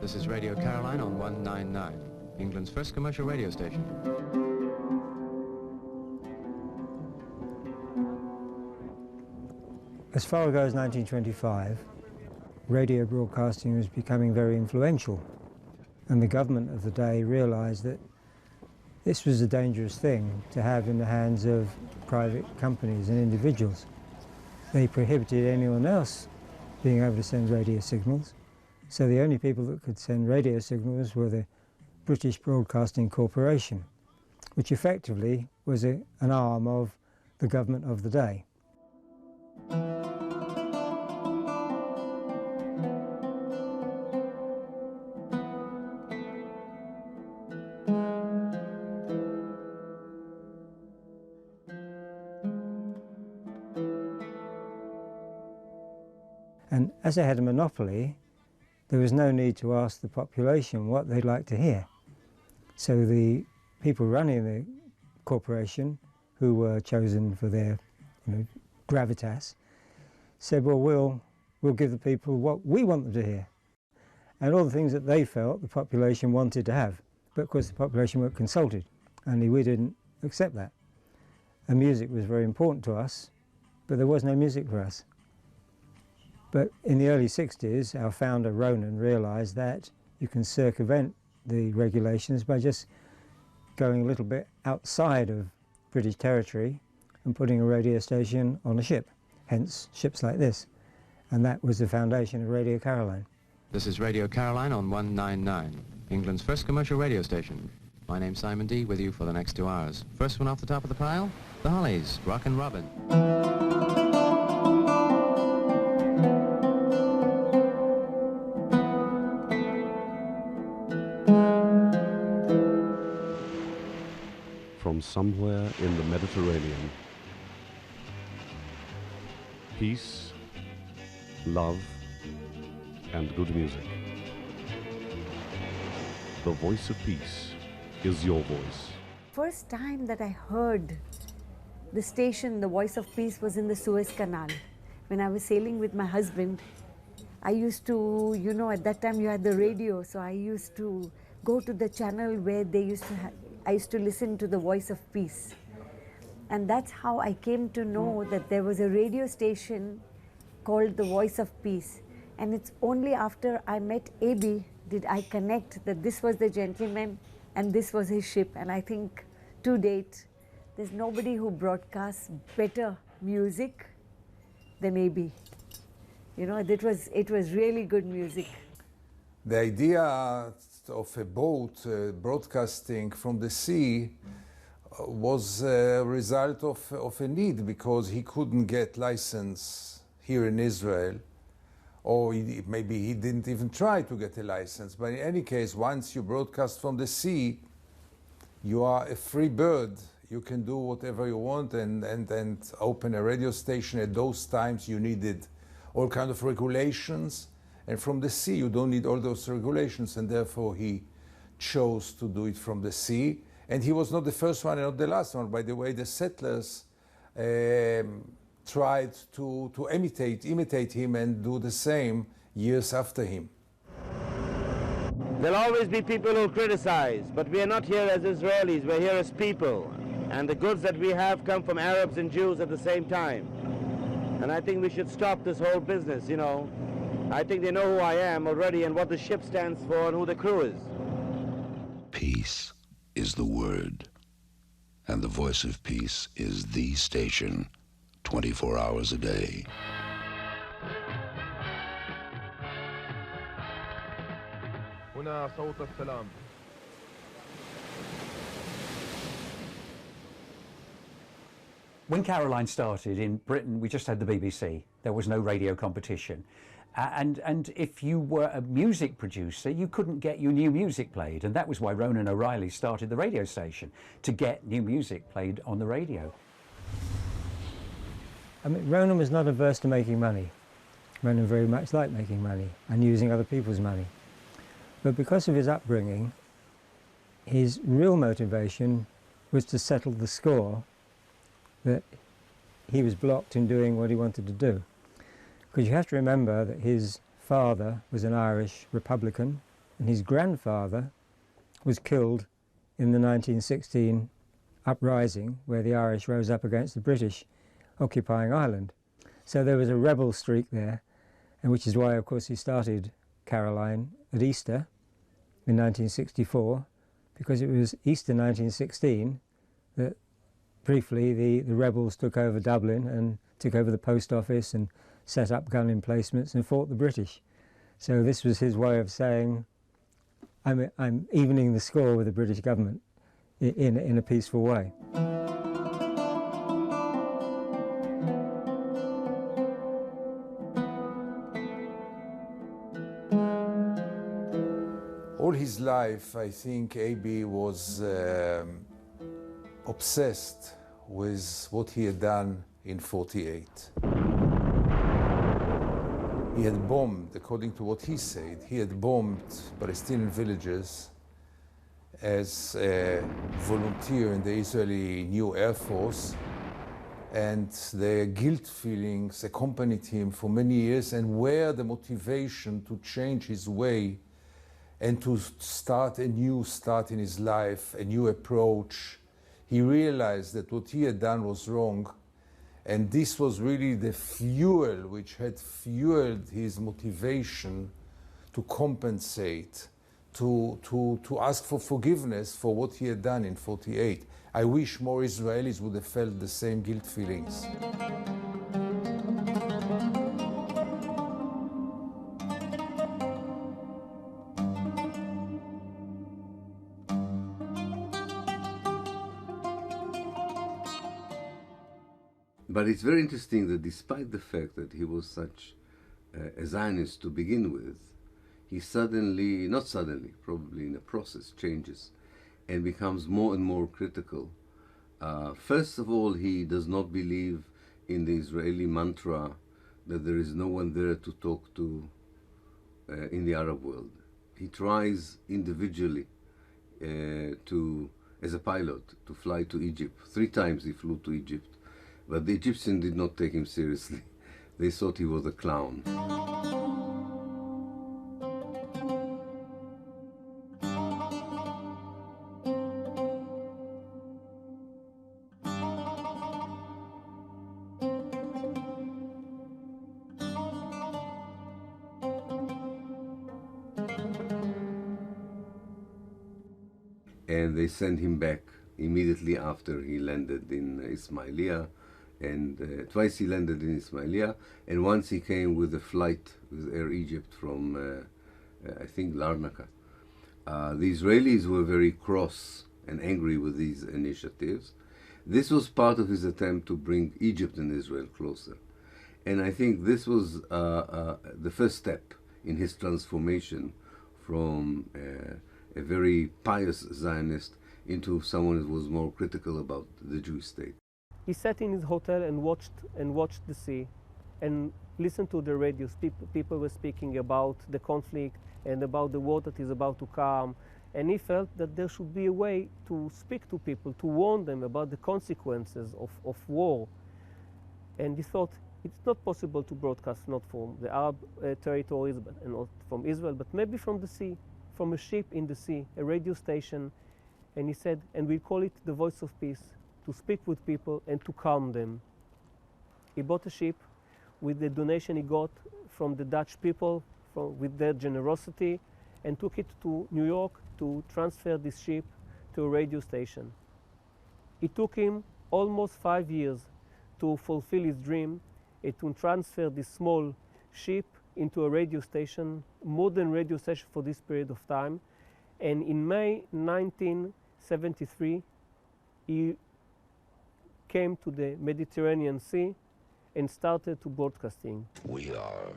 This is Radio Caroline on 199, England's first commercial radio station. As far ago as 1925, radio broadcasting was becoming very influential, and the government of the day realised that this was a dangerous thing to have in the hands of private companies and individuals. They prohibited anyone else being able to send radio signals, so the only people that could send radio signals were the British Broadcasting Corporation, which effectively was an arm of the government of the day. And as they had a monopoly, there was no need to ask the population what they'd like to hear. So the people running the corporation, who were chosen for their gravitas, said, well, we'll give the people what we want them to hear. And all the things that they felt the population wanted to have. But of course the population weren't consulted, only we didn't accept that. And music was very important to us, but there was no music for us. But in the early 60s, our founder, Ronan, realised that you can circumvent the regulations by just going a little bit outside of British territory and putting a radio station on a ship, hence ships like this. And that was the foundation of Radio Caroline. This is Radio Caroline on 199, England's first commercial radio station. My name's Simon D, with you for the next 2 hours. First one off the top of the pile, the Hollies, Rockin' Robin. From somewhere in the Mediterranean, peace, love, and good music. The voice of peace is your voice. First time that I heard the station, the Voice of Peace, was in the Suez Canal. When I was sailing with my husband, I used to, at that time you had the radio, so I used to go to the channel where they used to I used to listen to the Voice of Peace. And that's how I came to know that there was a radio station called the Voice of Peace. And it's only after I met A.B. did I connect that this was the gentleman and this was his ship. And I think to date, there's nobody who broadcasts better music than A.B. It was really good music. The idea of a boat broadcasting from the sea was a result of a need, because he couldn't get license here in Israel, or maybe he didn't even try to get a license. But in any case, once you broadcast from the sea, you are a free bird. You can do whatever you want and open a radio station. At those times you needed all kind of regulations, and from the sea you don't need all those regulations, and therefore he chose to do it from the sea. And he was not the first one and not the last one. By the way, the settlers tried to imitate him and do the same years after him. There'll always be people who criticize, but we are not here as Israelis, we're here as people. And the goods that we have come from Arabs and Jews at the same time. And I think we should stop this whole business, I think they know who I am already and what the ship stands for and who the crew is. Peace is the word, and the Voice of Peace is the station, 24 hours a day. هنا صوت السلام. When Caroline started in Britain, we just had the BBC. There was no radio competition. And if you were a music producer, you couldn't get your new music played. And that was why Ronan O'Reilly started the radio station, to get new music played on the radio. I mean, Ronan was not averse to making money. Ronan very much liked making money and using other people's money. But because of his upbringing, his real motivation was to settle the score that he was blocked in doing what he wanted to do. Because you have to remember that his father was an Irish Republican and his grandfather was killed in the 1916 uprising where the Irish rose up against the British occupying Ireland. So there was a rebel streak there, and which is why, of course, he started Caroline at Easter in 1964, because it was Easter 1916 that briefly the rebels took over Dublin and took over the post office and set up gun emplacements and fought the British. So this was his way of saying, I'm evening the score with the British government in a peaceful way. All his life, I think A.B. was obsessed with what he had done in '48. He had bombed, according to what he said, he had bombed Palestinian villages as a volunteer in the Israeli new Air Force, and the guilt feelings accompanied him for many years and were the motivation to change his way and to start a new start in his life, a new approach. He realized that what he had done was wrong, and this was really the fuel which had fueled his motivation to compensate, to ask for forgiveness for what he had done in '48. I wish more Israelis would have felt the same guilt feelings. But it's very interesting that despite the fact that he was such a Zionist to begin with, he suddenly, not suddenly, probably in a process, changes and becomes more and more critical. First of all, he does not believe in the Israeli mantra that there is no one there to talk to in the Arab world. He tries individually as a pilot, to fly to Egypt. 3 times he flew to Egypt. But the Egyptians did not take him seriously. They thought he was a clown. And they sent him back immediately after he landed in Ismailia. And twice he landed in Ismailia, and once he came with a flight with Air Egypt from, I think, Larnaca. The Israelis were very cross and angry with these initiatives. This was part of his attempt to bring Egypt and Israel closer. And I think this was the first step in his transformation from a very pious Zionist into someone who was more critical about the Jewish state. He sat in his hotel and watched the sea and listened to the radio. People were speaking about the conflict and about the war that is about to come. And he felt that there should be a way to speak to people, to warn them about the consequences of war. And he thought it's not possible to broadcast not from the Arab territories and not from Israel, but maybe from the sea, from a ship in the sea, a radio station. And he said, and we'll call it the Voice of Peace, to speak with people and to calm them. He bought a ship with the donation he got from the Dutch people, with their generosity, and took it to New York to transfer this ship to a radio station. It took him almost 5 years to fulfill his dream, to transfer this small ship into a radio station, modern radio station for this period of time. And in May 1973, he came to the Mediterranean Sea and started to broadcasting. We are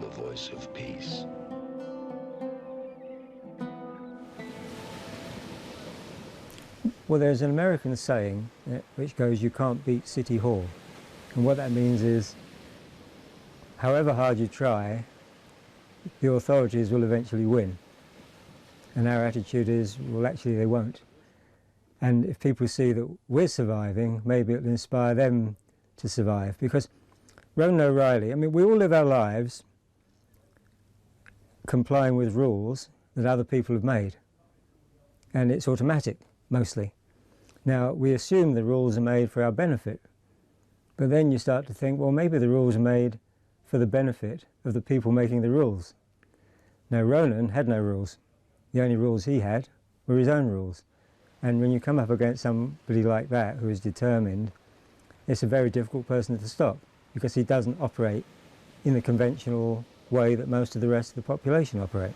the voice of peace. Well, there's an American saying which goes, you can't beat City Hall. And what that means is, however hard you try, the authorities will eventually win. And our attitude is, well, actually they won't. And if people see that we're surviving, maybe it'll inspire them to survive. Because Ronan O'Reilly, I mean, we all live our lives complying with rules that other people have made. And it's automatic, mostly. Now, we assume the rules are made for our benefit, but then you start to think, well, maybe the rules are made for the benefit of the people making the rules. Now, Ronan had no rules. The only rules he had were his own rules. And when you come up against somebody like that who is determined, it's a very difficult person to stop, because he doesn't operate in the conventional way that most of the rest of the population operate.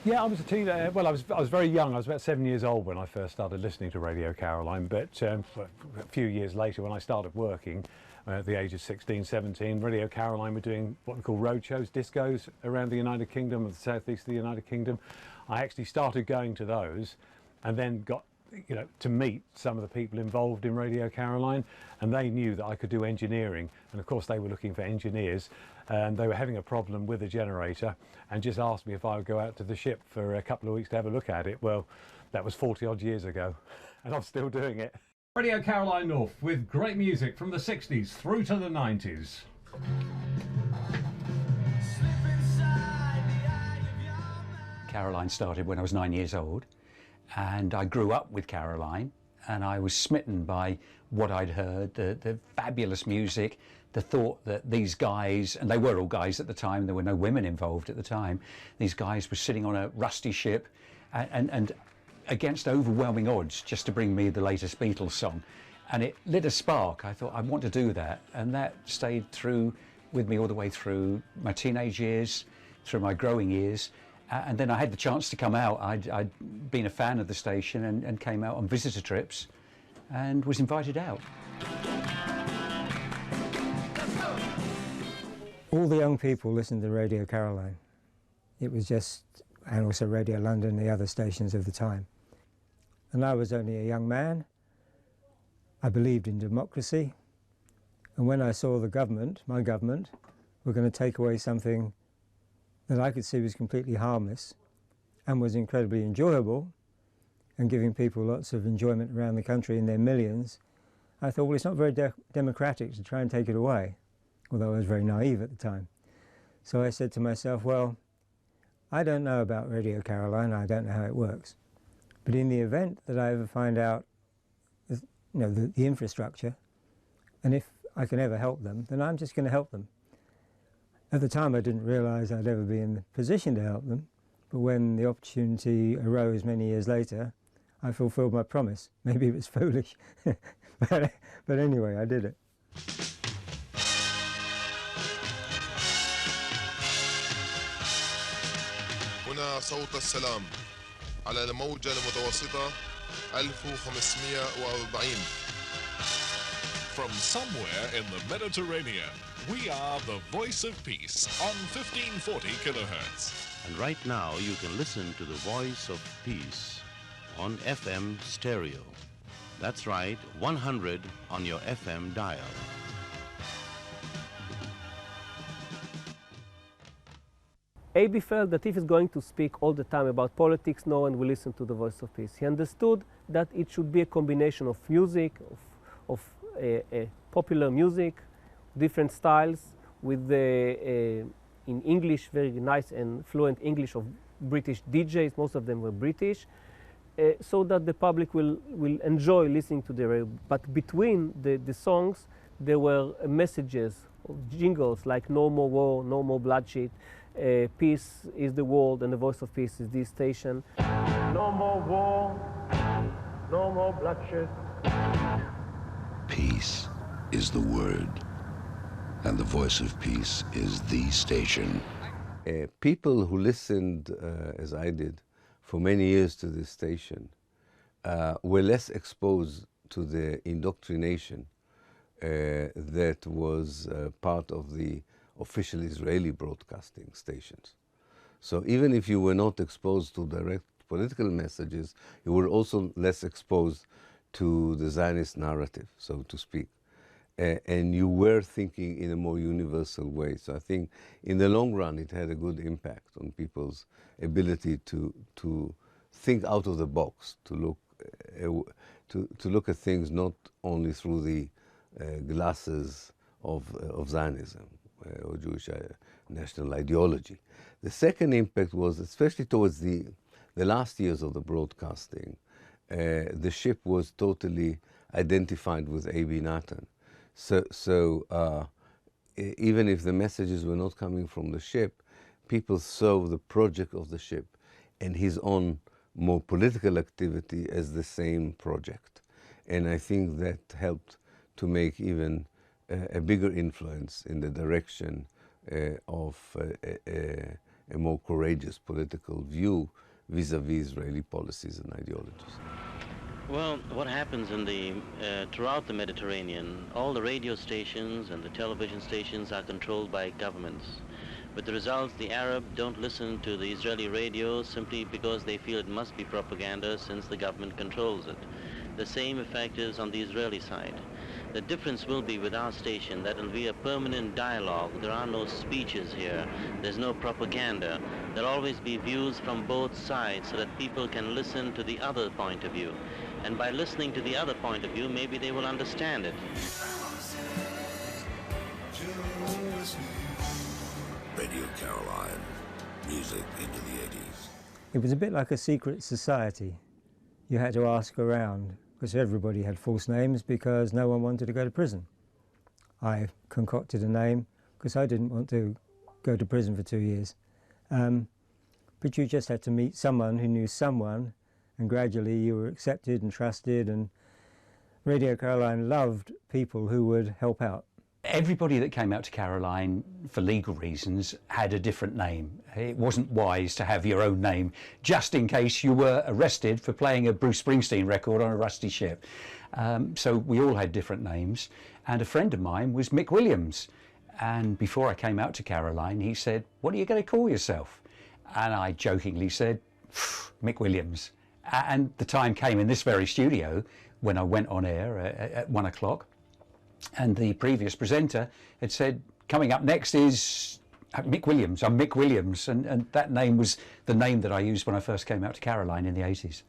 Yeah, I was a teenager. Well, I was very young. I was about 7 years old when I first started listening to Radio Caroline. But a few years later, when I started working, at the age of 16, 17, Radio Caroline were doing what we call roadshows, discos around the United Kingdom and the southeast of the United Kingdom. I actually started going to those, and then got, to meet some of the people involved in Radio Caroline, and they knew that I could do engineering, and of course they were looking for engineers, and they were having a problem with the generator and just asked me if I would go out to the ship for a couple of weeks to have a look at it. Well, that was 40 odd years ago, and I'm still doing it. Radio Caroline North, with great music from the 60s through to the 90s. Caroline started when I was 9 years old, and I grew up with Caroline, and I was smitten by what I'd heard, the fabulous music, the thought that these guys, and they were all guys at the time, there were no women involved at the time, these guys were sitting on a rusty ship and against overwhelming odds just to bring me the latest Beatles song. And it lit a spark. I thought, I want to do that. And that stayed through with me all the way through my teenage years, through my growing years. And then I had the chance to come out. I'd been a fan of the station and came out on visitor trips and was invited out. All the young people listened to Radio Caroline. It was just, and also Radio London, the other stations of the time. And I was only a young man. I believed in democracy. And when I saw the government, my government, were going to take away something that I could see was completely harmless and was incredibly enjoyable and giving people lots of enjoyment around the country in their millions, I thought, well, it's not very democratic to try and take it away, although I was very naive at the time. So I said to myself, well, I don't know about Radio Caroline, I don't know how it works. But in the event that I ever find out the infrastructure, and if I can ever help them, then I'm just going to help them. At the time I didn't realise I'd ever be in the position to help them, but when the opportunity arose many years later, I fulfilled my promise. Maybe it was foolish, but anyway, I did it. هنا صوت السلام على الموجة المتوسطة 1540. From somewhere in the Mediterranean, we are the voice of peace on 1540 kilohertz. And right now you can listen to the voice of peace on FM stereo. That's right, 100 on your FM dial. A.B. felt that if he's going to speak all the time about politics, no one will listen to the voice of peace. He understood that it should be a combination of music, of popular music, different styles, with in English, very nice and fluent English of British DJs, most of them were British, so that the public will enjoy listening to the radio. But between the songs, there were messages, jingles like no more war, no more bloodshed, peace is the world and the voice of peace is this station. No more war, no more bloodshed. Peace is the word, and the voice of peace is the station. People who listened, as I did, for many years to this station, were less exposed to the indoctrination that was part of the official Israeli broadcasting stations. So even if you were not exposed to direct political messages, you were also less exposed to the Zionist narrative, so to speak. And you were thinking in a more universal way. So I think in the long run it had a good impact on people's ability to think out of the box, to look look at things not only through the glasses of Zionism or Jewish national ideology. The second impact was, especially towards the last years of the broadcasting, the ship was totally identified with A.B. Natan. So even if the messages were not coming from the ship, people saw the project of the ship and his own more political activity as the same project. And I think that helped to make even a bigger influence in the direction of a more courageous political view vis-à-vis Israeli policies and ideologies. Well, what happens throughout the Mediterranean, all the radio stations and the television stations are controlled by governments. With the result, the Arab don't listen to the Israeli radio simply because they feel it must be propaganda since the government controls it. The same effect is on the Israeli side. The difference will be with our station that it will be a permanent dialogue. There are no speeches here. There's no propaganda. There'll always be views from both sides so that people can listen to the other point of view. And by listening to the other point of view, maybe they will understand it. Radio Caroline, music into the 80s. It was a bit like a secret society. You had to ask around, because everybody had false names because no one wanted to go to prison. I concocted a name because I didn't want to go to prison for 2 years. But you just had to meet someone who knew someone, and gradually you were accepted and trusted, and Radio Caroline loved people who would help out. Everybody that came out to Caroline, for legal reasons, had a different name. It wasn't wise to have your own name, just in case you were arrested for playing a Bruce Springsteen record on a rusty ship. So we all had different names, and a friend of mine was Mick Williams. And before I came out to Caroline, he said, "What are you going to call yourself?" And I jokingly said, "Mick Williams." And the time came in this very studio when I went on air at 1 o'clock. And the previous presenter had said, "Coming up next is Mick Williams. I'm Mick Williams." And that name was the name that I used when I first came out to Caroline in the 80s.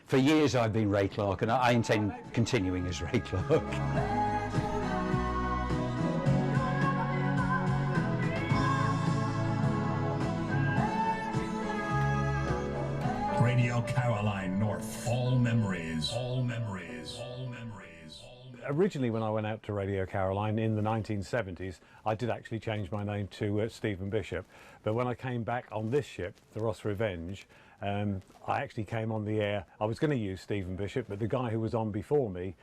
For years I've been Ray Clark, and I intend continuing as Ray Clark. Radio Caroline North. All memories. All memories. All memories. Originally, when I went out to Radio Caroline in the 1970s, I did actually change my name to Stephen Bishop. But when I came back on this ship, the Ross Revenge, I actually came on the air. I was going to use Stephen Bishop, but the guy who was on before me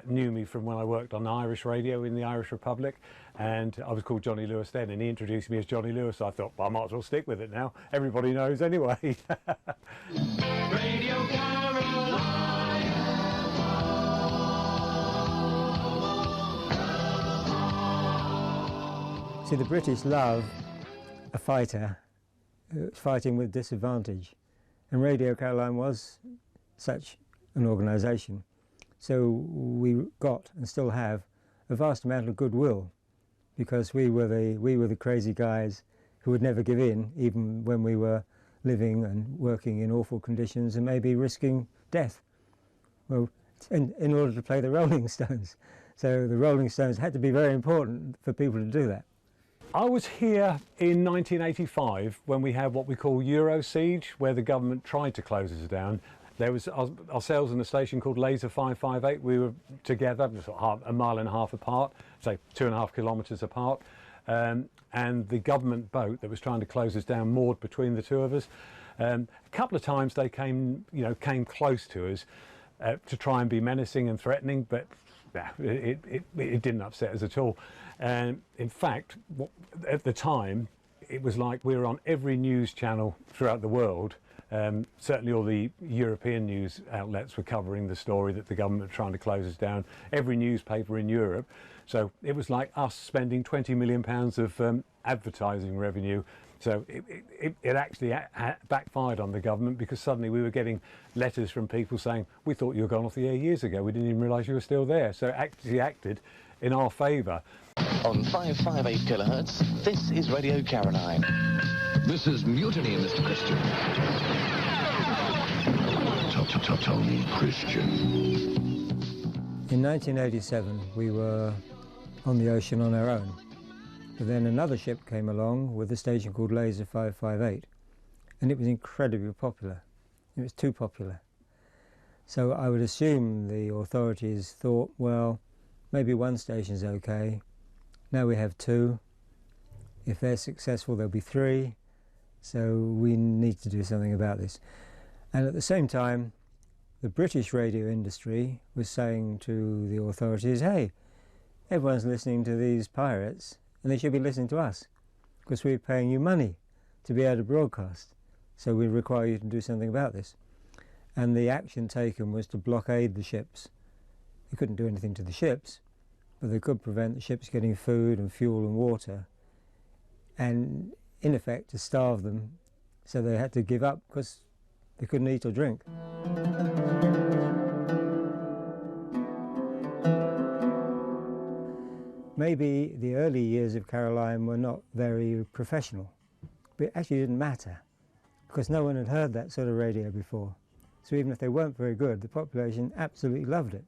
knew me from when I worked on Irish radio in the Irish Republic, and I was called Johnny Lewis then, and he introduced me as Johnny Lewis. So I thought, well, I might as well stick with it now. Everybody knows anyway. Radio Caroline. See, the British love a fighter who's fighting with disadvantage, and Radio Caroline was such an organisation. So we got and still have a vast amount of goodwill, because we were the crazy guys who would never give in, even when we were living and working in awful conditions and maybe risking death. Well, in order to play the Rolling Stones. So the Rolling Stones had to be very important for people to do that. I was here in 1985 when we had what we call Euro Siege, where the government tried to close us down. There was ourselves in a station called Laser 558. We were together, a mile and a half apart, say 2.5 kilometres apart. And the government boat that was trying to close us down moored between the two of us. A couple of times they came close to us to try and be menacing and threatening, but it didn't upset us at all. And in fact, at the time, it was like we were on every news channel throughout the world. Certainly all the European news outlets were covering the story that the government were trying to close us down. Every newspaper in Europe. So it was like us spending £20 million of advertising revenue. So it actually backfired on the government, because suddenly we were getting letters from people saying, "We thought you were gone off the air years ago. We didn't even realise you were still there." So it actually acted in our favour. On 558 kilohertz, this is Radio Caroline. This is Mutiny, Mr. Christian. Tony Christian. In 1987, we were on the ocean on our own. But then another ship came along with a station called Laser 558, and it was incredibly popular. It was too popular. So I would assume the authorities thought, well, maybe one station's okay. Now we have two. If they're successful, there'll be three. So we need to do something about this. And at the same time, the British radio industry was saying to the authorities, hey, everyone's listening to these pirates, and they should be listening to us, because we're paying you money to be able to broadcast. So we require you to do something about this. And the action taken was to blockade the ships. They couldn't do anything to the ships, but they could prevent the ships getting food and fuel and water, and in effect to starve them, so they had to give up because they couldn't eat or drink. Maybe the early years of Caroline were not very professional, but it actually didn't matter, because no one had heard that sort of radio before. So even if they weren't very good, the population absolutely loved it.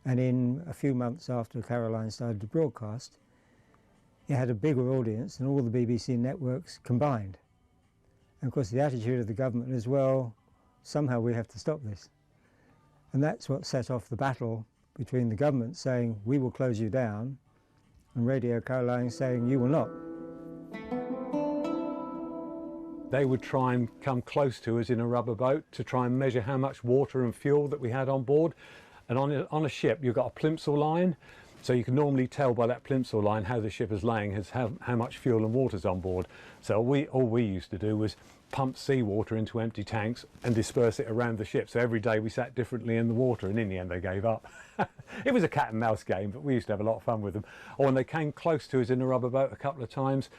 And in a few months after Caroline started to broadcast, it had a bigger audience than all the BBC networks combined. And of course the attitude of the government as well, somehow we have to stop this. And that's what set off the battle between the government saying, we will close you down, and Radio Caroline saying, you will not. They would try and come close to us in a rubber boat to try and measure how much water and fuel that we had on board. And on a ship, you've got a plimsoll line, so you can normally tell by that plimsoll line how the ship is laying, how much fuel and water's on board. So all we used to do was pump seawater into empty tanks and disperse it around the ship. So every day we sat differently in the water, and in the end they gave up. It was a cat and mouse game, but we used to have a lot of fun with them. Or when they came close to us in a rubber boat a couple of times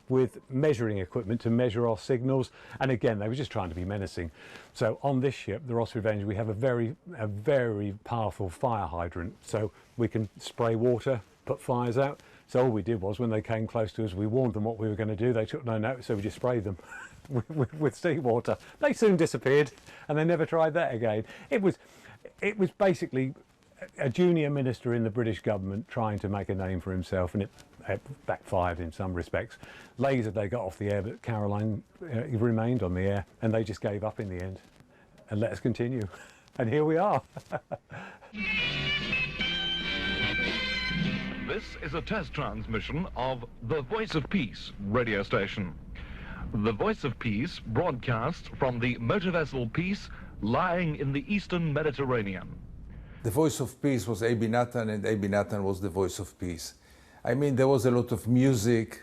with measuring equipment to measure our signals, and again they were just trying to be menacing. So on this ship, the Ross Revenge, we have a very powerful fire hydrant, so we can spray water, put fires out. So all we did was, when they came close to us, we warned them what we were going to do. They took no notice, so we just sprayed them with seawater. They soon disappeared, and they never tried that again. It was basically a junior minister in the British government trying to make a name for himself, and it backfired in some respects. Laser, they got off the air, but Caroline remained on the air, and they just gave up in the end and let us continue. And here we are. This is a test transmission of the Voice of Peace radio station. The Voice of Peace broadcasts from the motor vessel Peace lying in the eastern Mediterranean. The Voice of Peace was Abi Natan, and Abi Natan was the Voice of Peace. I mean, there was a lot of music,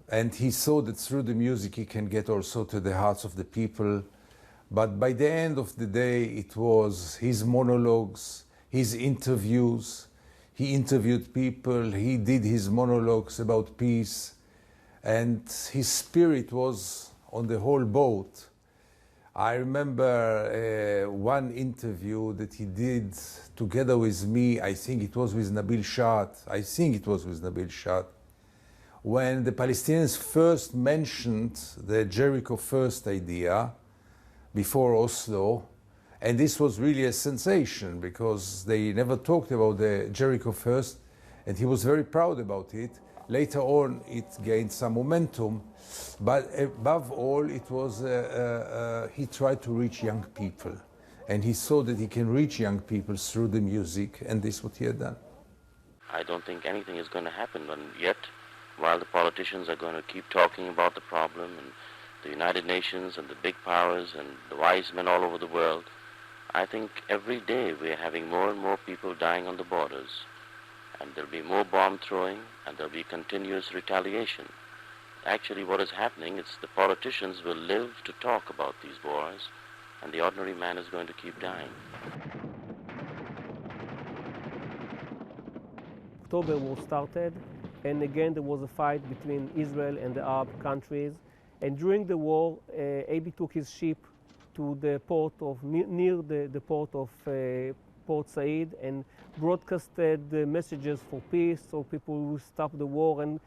and he saw that through the music he can get also to the hearts of the people. But by the end of the day, it was his monologues, his interviews. He interviewed people, he did his monologues about peace, and his spirit was on the whole boat. I remember one interview that he did together with me. I think it was with Nabil Shah, when the Palestinians first mentioned the Jericho First idea before Oslo. And this was really a sensation, because they never talked about the Jericho First, and he was very proud about it. Later on, it gained some momentum, but above all, it was he tried to reach young people, and he saw that he can reach young people through the music, and this is what he had done. I don't think anything is going to happen yet, while the politicians are going to keep talking about the problem, and the United Nations and the big powers and the wise men all over the world. I think every day we're having more and more people dying on the borders, and there'll be more bomb throwing, and there'll be continuous retaliation. Actually, what is happening is the politicians will live to talk about these wars, and the ordinary man is going to keep dying. October War started, and again there was a fight between Israel and the Arab countries. And during the war, Abi took his ship to the port of, near the port of Port Said, and broadcasted messages for peace, so people will stop the war and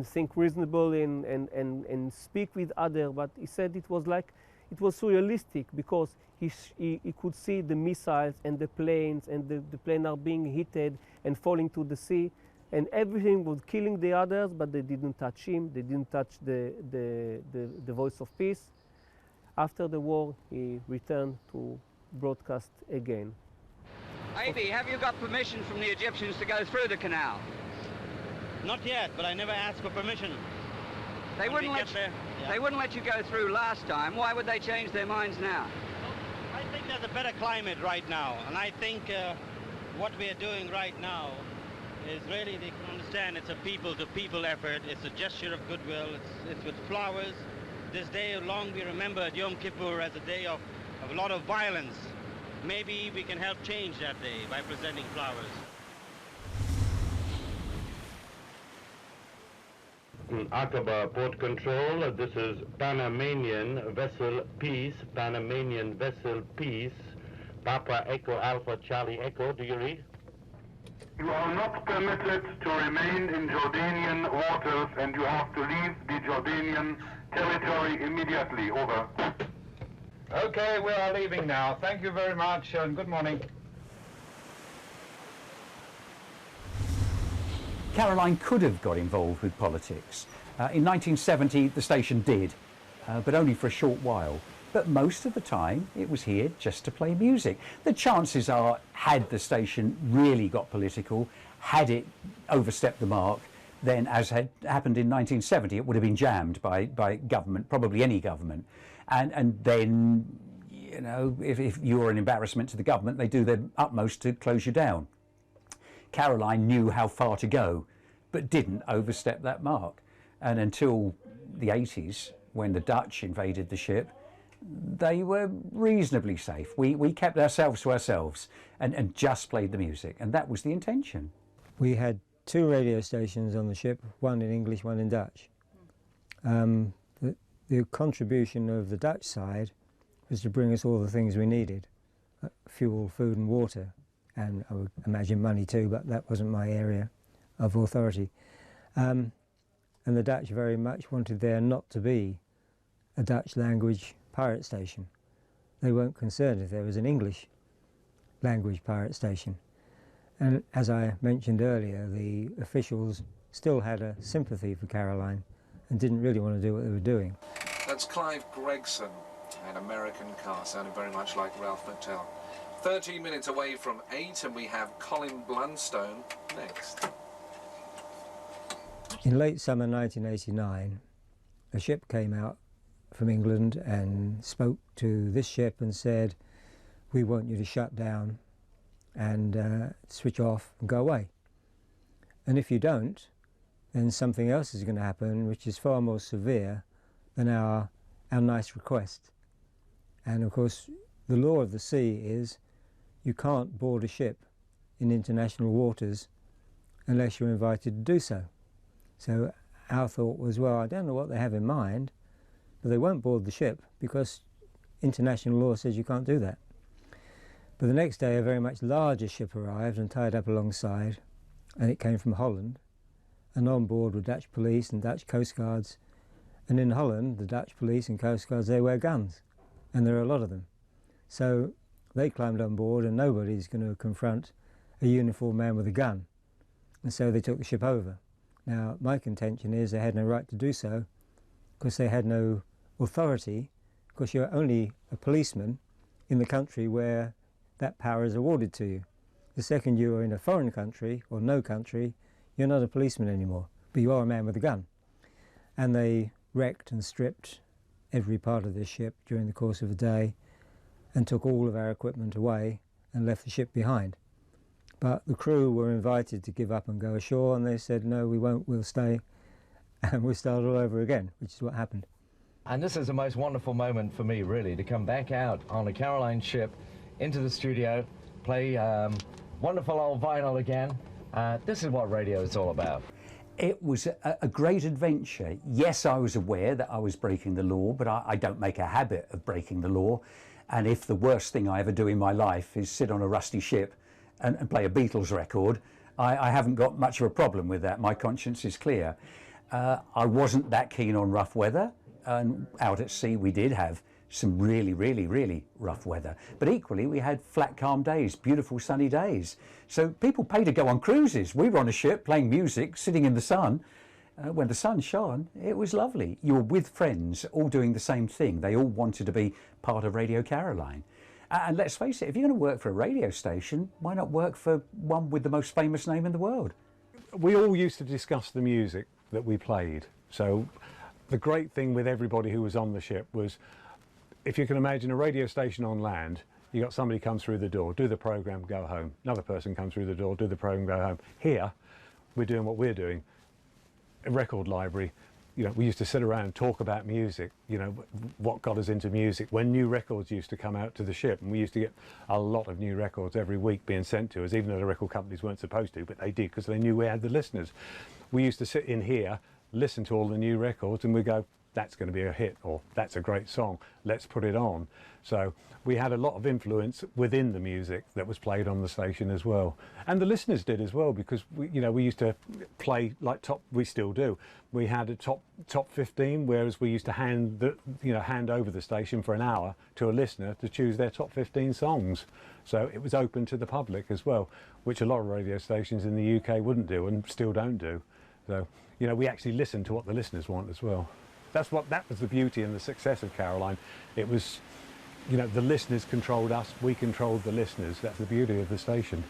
think reasonably and speak with others. But he said it was like it was surrealistic because he could see the missiles and the planes, and the planes are being hit and falling to the sea, and everything was killing the others, but they didn't touch him. They didn't touch the voice of peace. After the war, he returned to broadcast again. Ivy, have you got permission from the Egyptians to go through the canal? Not yet, but I never asked for permission. They wouldn't let you go through last time. Why would they change their minds now? I think there's a better climate right now, and I think what we are doing right now is really, they can understand it's a people-to-people effort. It's a gesture of goodwill. It's with flowers. This day will long be remembered, Yom Kippur, as a day of a lot of violence. Maybe we can help change that day by presenting flowers. Aqaba Port Control, this is Panamanian Vessel Peace, Panamanian Vessel Peace, Papa Echo Alpha Charlie Echo, do you read? You are not permitted to remain in Jordanian waters, and you have to leave the Jordanian territory immediately. Over. Okay, we are leaving now. Thank you very much and good morning. Caroline could have got involved with politics. In 1970 the station did, but only for a short while. But most of the time it was here just to play music. The chances are, had the station really got political, had it overstepped the mark, then, as had happened in 1970, it would have been jammed by government, probably any government. And then, you know, if you were an embarrassment to the government, they do their utmost to close you down. Caroline knew how far to go, but didn't overstep that mark. And until the 80s, when the Dutch invaded the ship, they were reasonably safe. We kept ourselves to ourselves and just played the music, and that was the intention. We had 2 radio stations on the ship, one in English, one in Dutch. The contribution of the Dutch side was to bring us all the things we needed, fuel, food and water, and I would imagine money too, but that wasn't my area of authority. And the Dutch very much wanted there not to be a Dutch language pirate station. They weren't concerned if there was an English language pirate station. And as I mentioned earlier, the officials still had a sympathy for Caroline and didn't really want to do what they were doing. That's Clive Gregson, an American car, sounding very much like Ralph McTell. 13 minutes away from 8, and we have Colin Blunstone next. In late summer 1989, a ship came out from England and spoke to this ship and said, "We want you to shut down and switch off and go away. And if you don't, then something else is going to happen which is far more severe than our nice request." And of course, the law of the sea is you can't board a ship in international waters unless you're invited to do so. So our thought was, well, I don't know what they have in mind, but they won't board the ship because international law says you can't do that. But the next day a very much larger ship arrived and tied up alongside, and it came from Holland, and on board were Dutch police and Dutch coast guards. And in Holland, the Dutch police and coast guards, they wear guns, and there are a lot of them. So they climbed on board, and nobody's going to confront a uniformed man with a gun. And so they took the ship over. Now, my contention is they had no right to do so because they had no authority, because you're only a policeman in the country where that power is awarded to you. The second you are in a foreign country, or no country, you're not a policeman anymore, but you are a man with a gun. And they wrecked and stripped every part of this ship during the course of a day and took all of our equipment away and left the ship behind. But the crew were invited to give up and go ashore, and they said, no, we won't, we'll stay, and we started all over again, which is what happened. And this is the most wonderful moment for me, really, to come back out on a Caroline ship into the studio, play wonderful old vinyl again. This is what radio is all about. It was a great adventure. Yes, I was aware that I was breaking the law, but I don't make a habit of breaking the law. And if the worst thing I ever do in my life is sit on a rusty ship and play a Beatles record, I haven't got much of a problem with that. My conscience is clear. I wasn't that keen on rough weather, and out at sea we did have some really, really, really rough weather. But equally, we had flat, calm days, beautiful sunny days. So people pay to go on cruises. We were on a ship playing music, sitting in the sun. When the sun shone, it was lovely. You were with friends, all doing the same thing. They all wanted to be part of Radio Caroline. And let's face it, if you're going to work for a radio station, why not work for one with the most famous name in the world? We all used to discuss the music that we played. So the great thing with everybody who was on the ship was, if you can imagine a radio station on land, you got somebody come through the door, do the program, go home. Another person come through the door, do the program, go home. Here, we're doing what we're doing. A record library, you know, we used to sit around and talk about music, you know, what got us into music, when new records used to come out to the ship, and we used to get a lot of new records every week being sent to us, even though the record companies weren't supposed to, but they did because they knew we had the listeners. We used to sit in here, listen to all the new records, and we go, that's going to be a hit, or that's a great song, let's put it on. So we had a lot of influence within the music that was played on the station as well. And the listeners did as well, because we used to play like we still do. We had a top 15, whereas we used to hand over the station for an hour to a listener to choose their top 15 songs. So it was open to the public as well, which a lot of radio stations in the UK wouldn't do and still don't do. So, you know, we actually listened to what the listeners want as well. That was the beauty and the success of Caroline. It was, you know, the listeners controlled us, we controlled the listeners. That's the beauty of the station.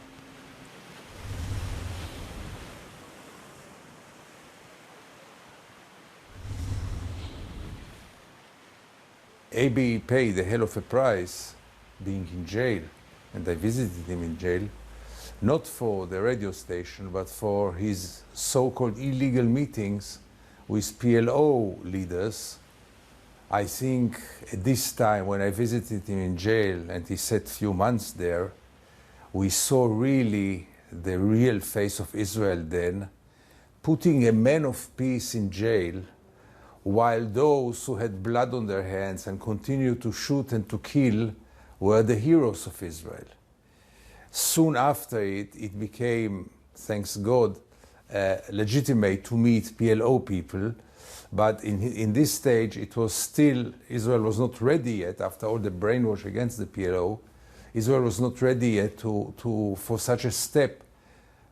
AB paid a hell of a price being in jail, and I visited him in jail, not for the radio station, but for his so-called illegal meetings with PLO leaders. I think at this time, when I visited him in jail and he sat few months there, we saw really the real face of Israel then, putting a man of peace in jail, while those who had blood on their hands and continued to shoot and to kill were the heroes of Israel. Soon after it became, thanks God, legitimate to meet PLO people, but in this stage it was still, Israel was not ready yet, after all the brainwash against the PLO, Israel was not ready yet for such a step.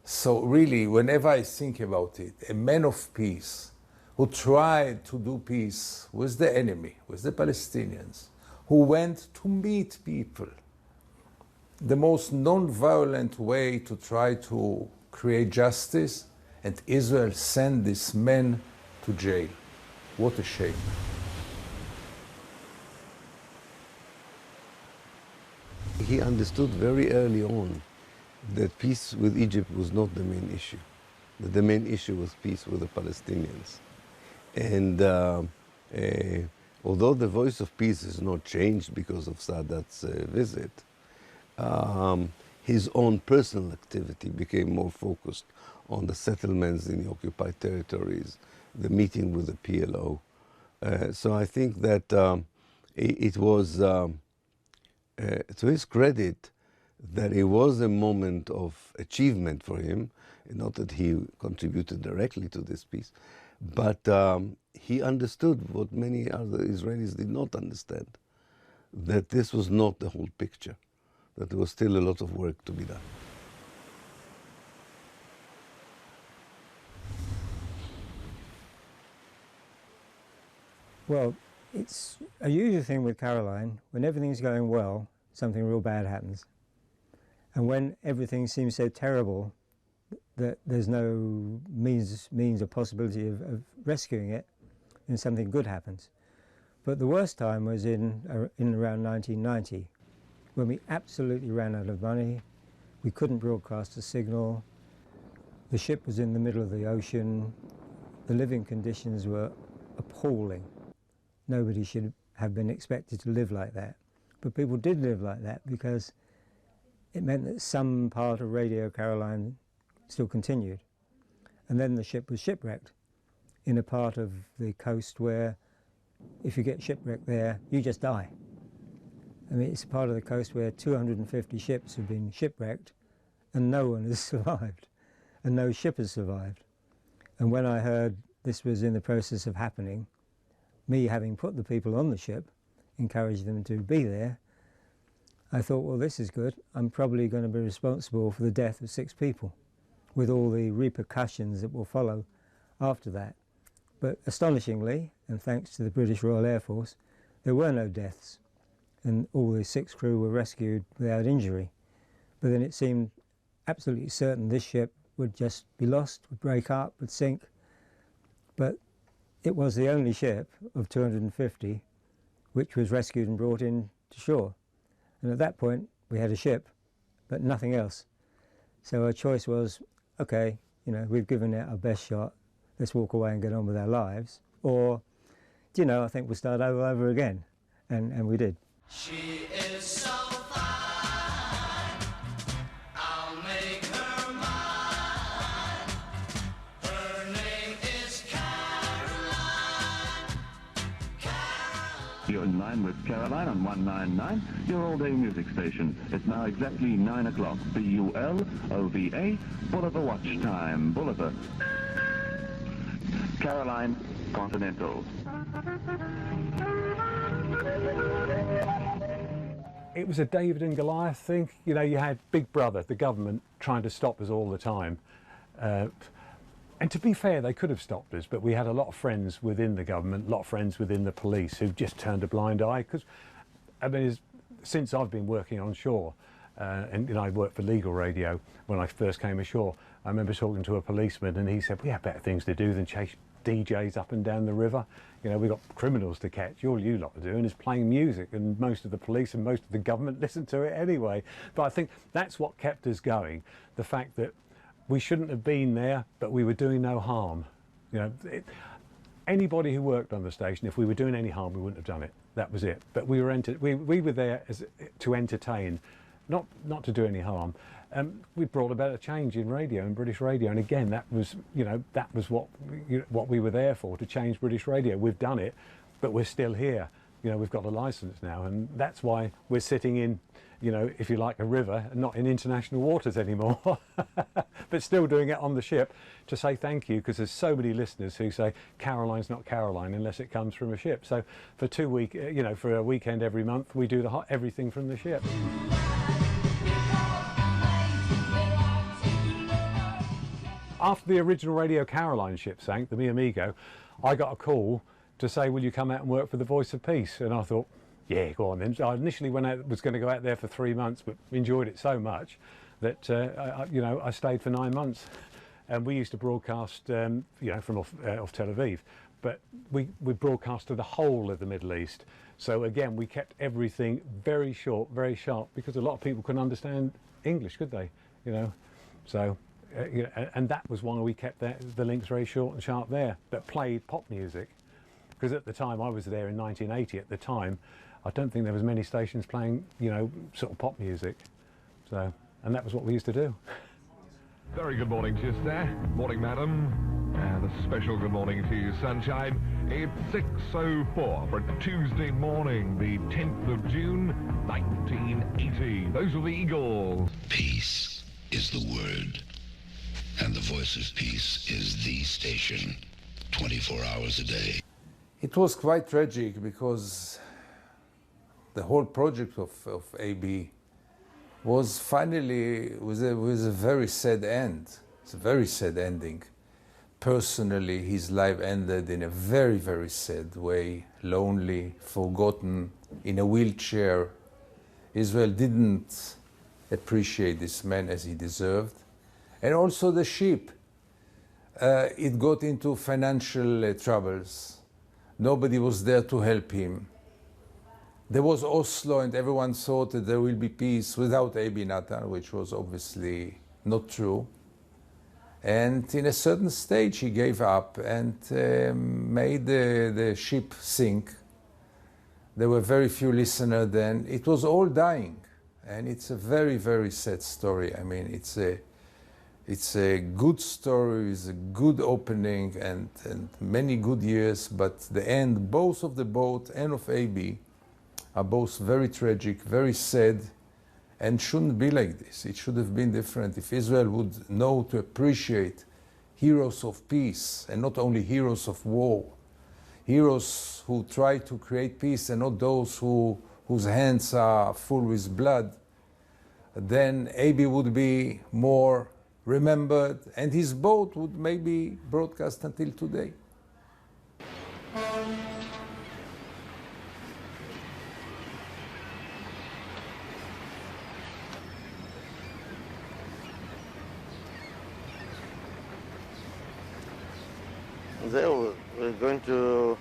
So really, whenever I think about it, a man of peace who tried to do peace with the enemy, with the Palestinians, who went to meet people, the most non-violent way to try to create justice, and Israel sent this man to jail. What a shame. He understood very early on that peace with Egypt was not the main issue. That the main issue was peace with the Palestinians. And although the voice of peace has not changed because of Sadat's visit, his own personal activity became more focused on the settlements in the occupied territories, the meeting with the PLO. So I think that it was, to his credit, that it was a moment of achievement for him, not that he contributed directly to this peace, but he understood what many other Israelis did not understand, that this was not the whole picture, that there was still a lot of work to be done. Well, it's a usual thing with Caroline. When everything's going well, something real bad happens. And when everything seems so terrible that there's no means or possibility of rescuing it, then something good happens. But the worst time was in around 1990, when we absolutely ran out of money. We couldn't broadcast a signal. The ship was in the middle of the ocean. The living conditions were appalling. Nobody should have been expected to live like that. But people did live like that because it meant that some part of Radio Caroline still continued. And then the ship was shipwrecked in a part of the coast where if you get shipwrecked there, you just die. I mean, it's a part of the coast where 250 ships have been shipwrecked and no one has survived, and no ship has survived. And when I heard this was in the process of happening, me having put the people on the ship, encourage them to be there, I thought, well, this is good. I'm probably going to be responsible for the death of 6 people, with all the repercussions that will follow after that. But astonishingly, and thanks to the British Royal Air Force, there were no deaths, and all the 6 crew were rescued without injury. But then it seemed absolutely certain this ship would just be lost, would break up, would sink. But it was the only ship of 250 which was rescued and brought in to shore. And at that point, we had a ship, but nothing else. So our choice was, okay, you know, we've given it our best shot, let's walk away and get on with our lives. Or, you know, I think we'll start over again. And we did. She is so fine, I'll make her mine. Her name is Caroline. You're in line with Caroline on 199, your all-day music station. It's now exactly 9 o'clock. B-U-L-O-V-A, Bulliver watch time. Bulliver. Caroline Continental. It was a David and Goliath thing. You know, you had Big Brother, the government, trying to stop us all the time. And to be fair, they could have stopped us, but we had a lot of friends within the government, a lot of friends within the police who've just turned a blind eye. Because, I mean, since I've been working on shore, and you know, I worked for legal radio when I first came ashore, I remember talking to a policeman and he said, we have better things to do than chase DJs up and down the river. You know, we've got criminals to catch. All you lot are doing is playing music, and most of the police and most of the government listen to it anyway. But I think that's what kept us going, the fact that we shouldn't have been there, but we were doing no harm. You know, anybody who worked on the station, if we were doing any harm, we wouldn't have done it. That was it. But we were we were there to entertain, not to do any harm. We brought about a change in radio, in British radio, and again, that was, you know, that was what we were there for, to change British radio. We've done it, but we're still here. You know, we've got a licence now, and that's why we're sitting in, you know, if you like, a river, and not in international waters anymore, but still doing it on the ship to say thank you, because there's so many listeners who say Caroline's not Caroline unless it comes from a ship. So for for a weekend every month, we do everything from the ship. After the original Radio Caroline ship sank, the Mi Amigo, I got a call to say, will you come out and work for the Voice of Peace? And I thought, yeah, go on then. So I initially was going to go out there for 3 months, but enjoyed it so much that I stayed for 9 months. And we used to broadcast, from off Tel Aviv, but we broadcast to the whole of the Middle East. So again, we kept everything very short, very sharp, because a lot of people couldn't understand English, could they? You know, so. And that was why we kept the links very short and sharp there, but played pop music. Because at the time, I was there in 1980, at the time, I don't think there was many stations playing, you know, sort of pop music. So, and that was what we used to do. Very good morning to you, sir. Morning, madam. And a special good morning to you, sunshine. It's 6:04 for Tuesday morning, the 10th of June, 1980. Those are the Eagles. Peace is the word. And the Voice of Peace is the station, 24 hours a day. It was quite tragic because the whole project of AB was finally with a very sad end. It's a very sad ending. Personally, his life ended in a very, very sad way, lonely, forgotten, in a wheelchair. Israel didn't appreciate this man as he deserved. And also the ship. It got into financial troubles. Nobody was there to help him. There was Oslo, and everyone thought that there will be peace without Abi Natan, which was obviously not true. And in a certain stage, he gave up and made the ship sink. There were very few listeners then. It was all dying. And it's a very, very sad story. I mean, it's a good story, it's a good opening and many good years, but the end, both of the boat and of AB, are both very tragic, very sad, and shouldn't be like this. It should have been different. If Israel would know to appreciate heroes of peace and not only heroes of war, heroes who try to create peace and not those whose hands are full with blood, then AB would be more remembered and his boat would maybe broadcast until today. There we're going to,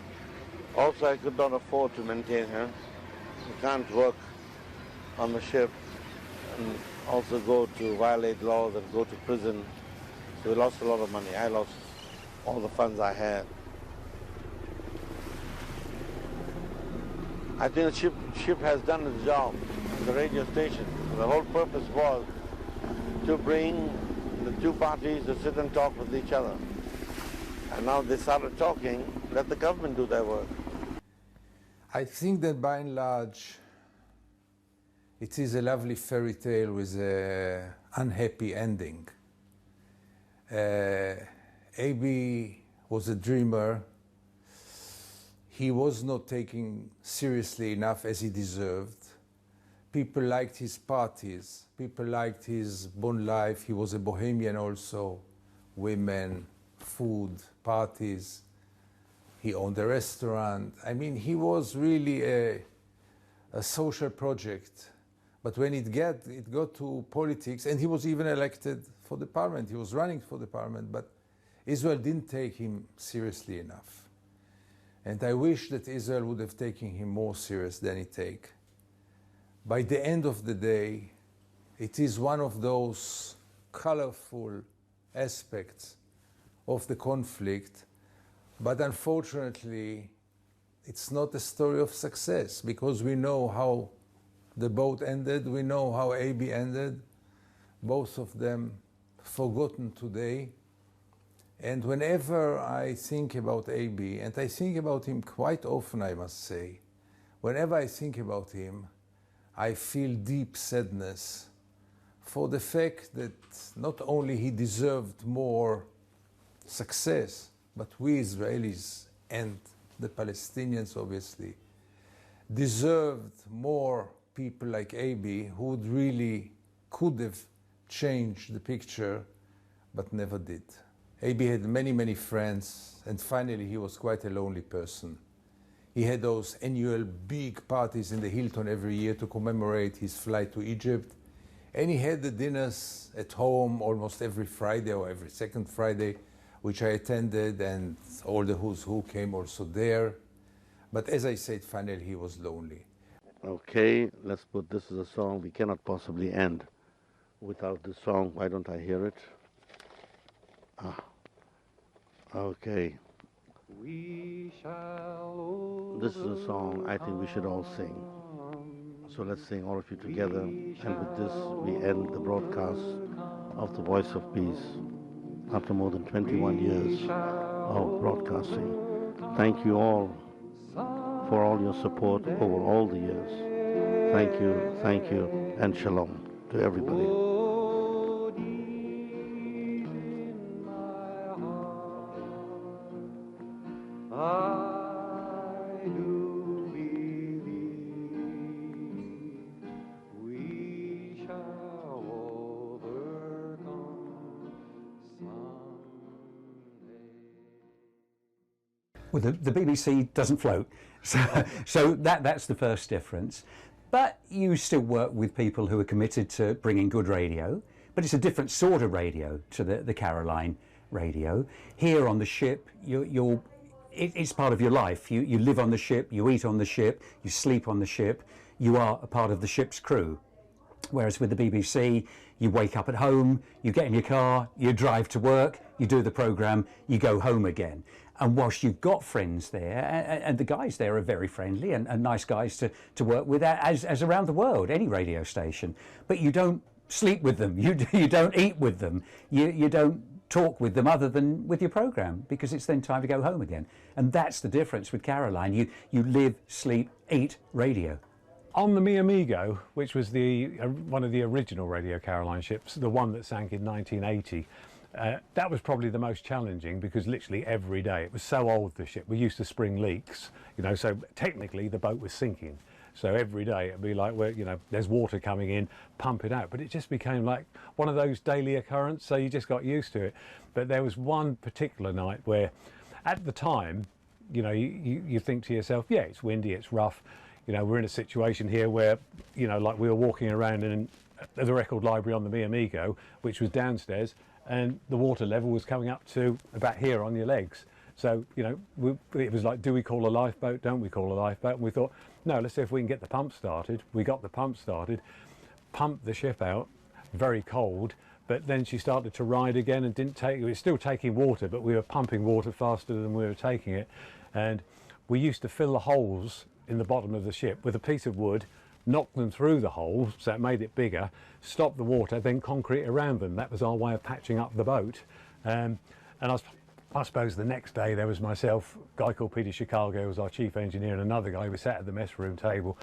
also I could not afford to maintain her. You can't work on the ship and also go to violate laws and go to prison. So we lost a lot of money. I lost all the funds I had. I think the ship has done its job, the radio station. The whole purpose was to bring the two parties to sit and talk with each other. And now they started talking, let the government do their work. I think that by and large, it is a lovely fairy tale with an unhappy ending. AB was a dreamer. He was not taken seriously enough as he deserved. People liked his parties. People liked his bon life. He was a bohemian also. Women, food, parties. He owned a restaurant. I mean, he was really a social project. But when it got to politics, and he was even elected for the parliament, he was running for the parliament, but Israel didn't take him seriously enough. And I wish that Israel would have taken him more serious than he take. By the end of the day, it is one of those colorful aspects of the conflict, but unfortunately, it's not a story of success, because we know how the boat ended, we know how AB ended, both of them forgotten today. And whenever I think about AB, and I think about him quite often, I must say, whenever I think about him, I feel deep sadness for the fact that not only he deserved more success, but we Israelis and the Palestinians obviously deserved more people like AB who would really could have changed the picture, but never did. AB had many, many friends, and finally he was quite a lonely person. He had those annual big parties in the Hilton every year to commemorate his flight to Egypt, and he had the dinners at home almost every Friday or every second Friday, which I attended, and all the who's who came also there. But as I said, finally he was lonely. Okay, let's put this as a song. We cannot possibly end without this song. Why don't I hear it? Okay. We shall This is a song I think we should all sing. So let's sing, all of you together. And with this, we end the broadcast of The Voice of Peace after more than 21 years of broadcasting. Thank you all for all your support over all the years. Thank you, and shalom to everybody. Well, the BBC doesn't float, so that's the first difference. But you still work with people who are committed to bringing good radio, but it's a different sort of radio to the Caroline radio. Here on the ship, it's part of your life. You live on the ship, you eat on the ship, you sleep on the ship, you are a part of the ship's crew. Whereas with the BBC, you wake up at home, you get in your car, you drive to work, you do the programme, you go home again. And whilst you've got friends there, and the guys there are very friendly and nice guys to work with, as around the world, any radio station, but you don't sleep with them, you don't eat with them, you don't talk with them other than with your programme, because it's then time to go home again. And that's the difference with Caroline. You live, sleep, eat radio. On the Mi Amigo, which was one of the original Radio Caroline ships, the one that sank in 1980, That was probably the most challenging, because literally every day, it was so old, the ship, we used to spring leaks, you know, so technically the boat was sinking. So every day it'd be like, well, you know, there's water coming in, pump it out. But it just became like one of those daily occurrences, so you just got used to it. But there was one particular night where, at the time, you know, you think to yourself, yeah, it's windy, it's rough. You know, we're in a situation here where, you know, like we were walking around in the record library on the Me Amigo, which was downstairs, and the water level was coming up to about here on your legs. So, you know, it was like, do we call a lifeboat? Don't we call a lifeboat? And we thought, no, let's see if we can get the pump started. We got the pump started, pumped the ship out, very cold, but then she started to ride again and it was still taking water, but we were pumping water faster than we were taking it. And we used to fill the holes in the bottom of the ship with a piece of wood, knock them through the holes, so it made it bigger, stop the water, then concrete around them. That was our way of patching up the boat. And I suppose the next day there was myself, a guy called Peter Chicago, who was our chief engineer, and another guy. We sat at the mess room table,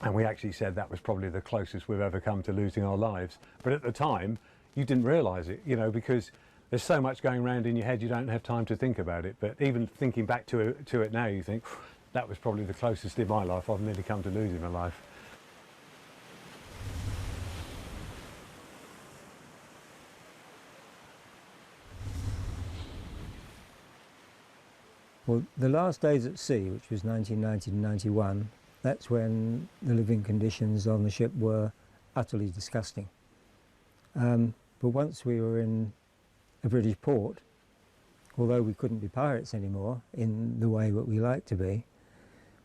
and we actually said that was probably the closest we've ever come to losing our lives. But at the time, you didn't realise it, you know, because there's so much going around in your head, you don't have time to think about it. But even thinking back to it now, you think, that was probably the closest in my life I've nearly come to losing my life. Well, the last days at sea, which was 1990 to 91, that's when the living conditions on the ship were utterly disgusting. But once we were in a British port, although we couldn't be pirates anymore in the way that we like to be,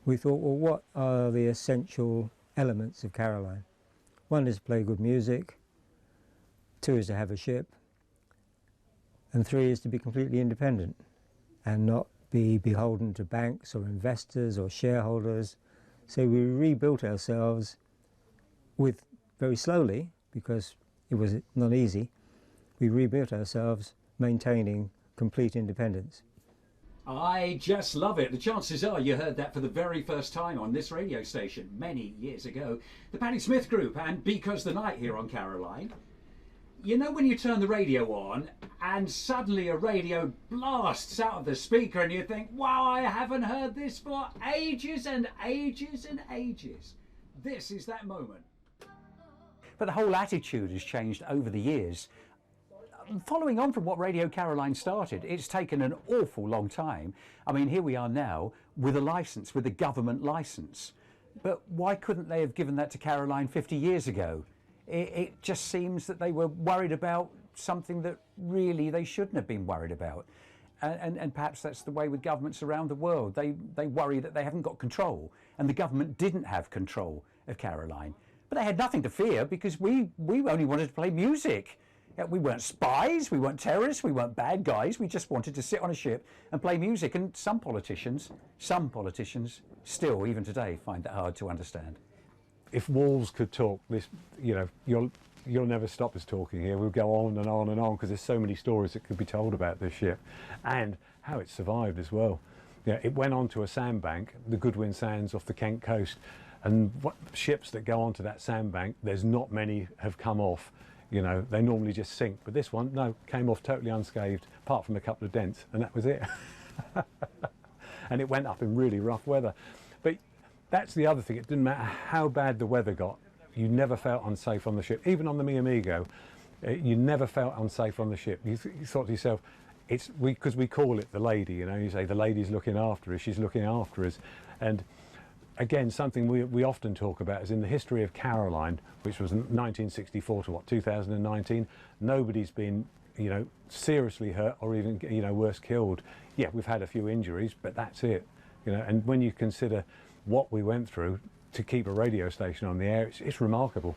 we thought, well, what are the essential elements of Caroline? One is to play good music, 2 is to have a ship, and 3 is to be completely independent and not be beholden to banks or investors or shareholders. So we rebuilt ourselves very slowly, because it was not easy. We rebuilt ourselves maintaining complete independence. I just love it. The chances are you heard that for the very first time on this radio station many years ago. The Patti Smith Group and Because the Night here on Caroline. You know when you turn the radio on and suddenly a radio blasts out of the speaker and you think, wow, I haven't heard this for ages and ages and ages. This is that moment. But the whole attitude has changed over the years. Following on from what Radio Caroline started, it's taken an awful long time. I mean, here we are now with a licence, with a government licence. But why couldn't they have given that to Caroline 50 years ago? It just seems that they were worried about something that really they shouldn't have been worried about. And perhaps that's the way with governments around the world. They worry that they haven't got control, and the government didn't have control of Caroline. But they had nothing to fear, because we only wanted to play music. We weren't spies, we weren't terrorists, we weren't bad guys. We just wanted to sit on a ship and play music. And some politicians still, even today, find that hard to understand. If walls could talk, this, you know, you'll never stop us talking here. We'll go on and on and on, because there's so many stories that could be told about this ship and how it survived as well. Yeah, it went onto a sandbank, the Goodwin Sands off the Kent coast, and ships that go onto that sandbank, there's not many have come off. You know, they normally just sink, but this one, no, came off totally unscathed, apart from a couple of dents, and that was it. And it went up in really rough weather. But that's the other thing, it didn't matter how bad the weather got, you never felt unsafe on the ship. Even on the Me Amigo, you never felt unsafe on the ship. You thought to yourself, because we call it the lady, you know, you say the lady's looking after us, she's looking after us. And again, something we often talk about is in the history of Caroline, which was 1964 to 2019, nobody's been, you know, seriously hurt or even, you know, worse, killed. Yeah, we've had a few injuries, but that's it. You know, and when you consider what we went through to keep a radio station on the air, it's remarkable.